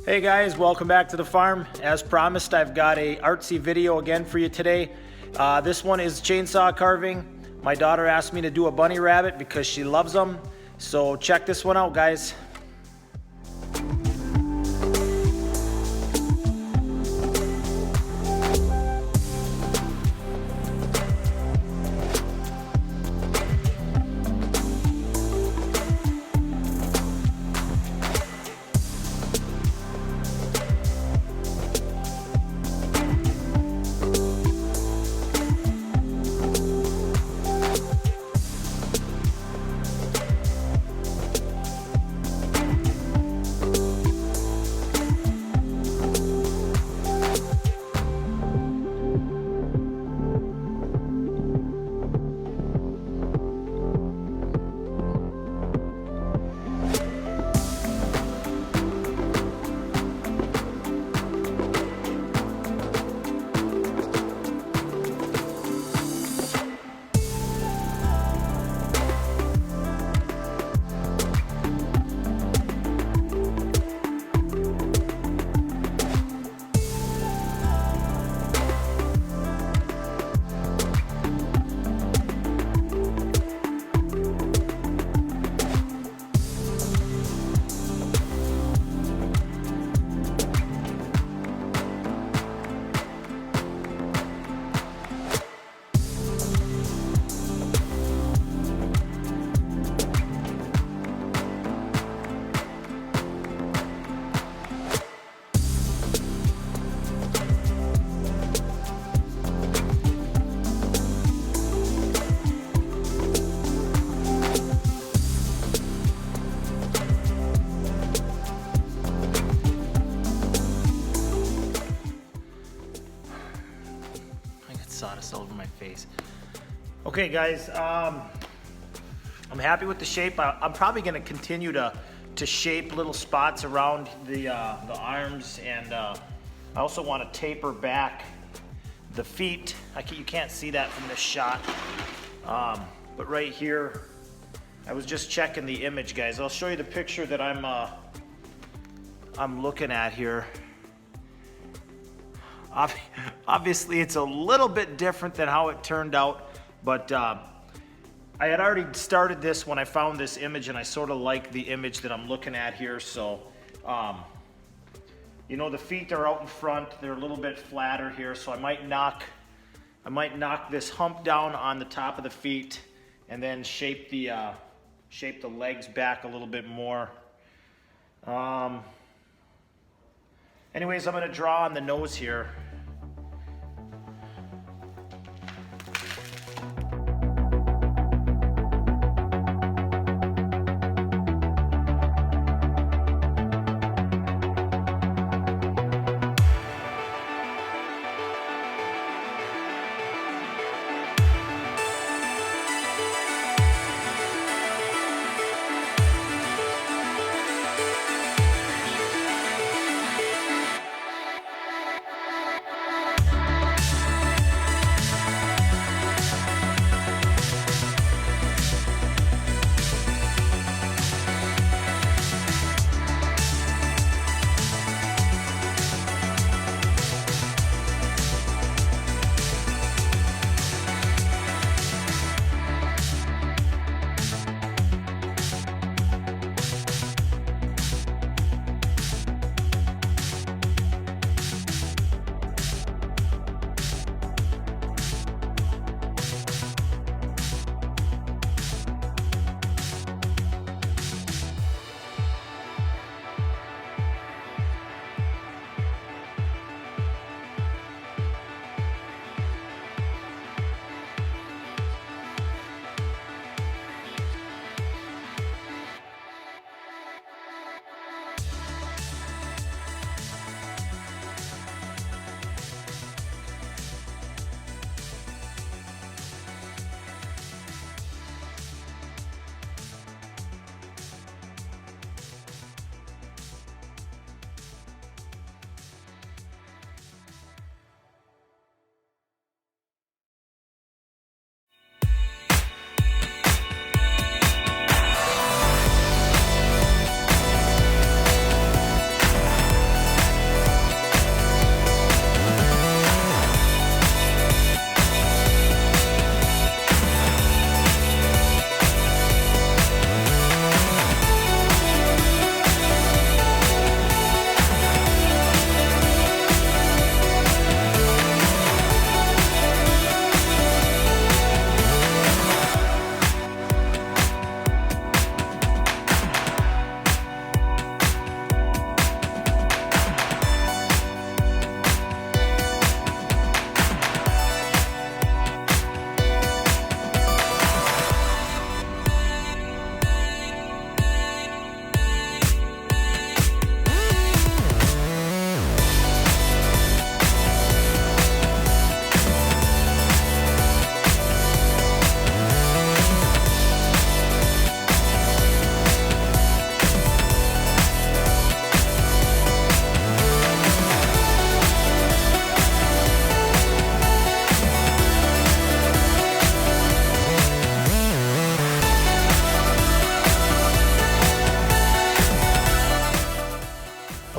Hey guys, welcome back to the farm. As promised, I've got a artsy video again for you today. This one is chainsaw carving. My daughter asked me to do a bunny rabbit because she loves them. So check this one out, guys. Sawdust all over my face. Okay guys, I'm happy with the shape. I'm probably going to continue to shape little spots around the arms, and I also want to taper back the feet. You can't see that from this shot, but right here, I was just checking the image, guys. I'll show you the picture that I'm looking at here. Obviously, it's a little bit different than how it turned out, but I had already started this when I found this image, and I sort of like the image that I'm looking at here. So, you know, the feet are out in front; they're a little bit flatter here. So I might knock this hump down on the top of the feet, and then shape the legs back a little bit more. Anyways, I'm going to draw on the nose here.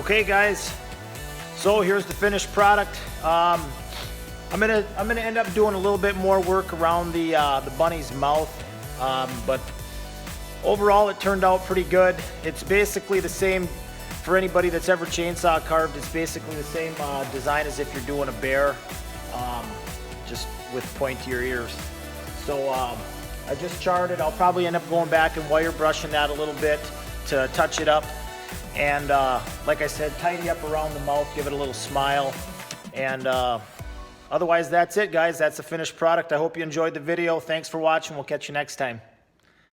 Okay, guys, so here's the finished product. I'm gonna end up doing a little bit more work around the bunny's mouth, but overall it turned out pretty good. It's basically the same, for anybody that's ever chainsaw carved, it's basically the same design as if you're doing a bear, just with pointier ears. So I just charred it. I'll probably end up going back and wire brushing that a little bit to touch it up. And like I said, tidy up around the mouth, give it a little smile. And otherwise, that's it, guys. That's the finished product. I hope you enjoyed the video. Thanks for watching. We'll catch you next time.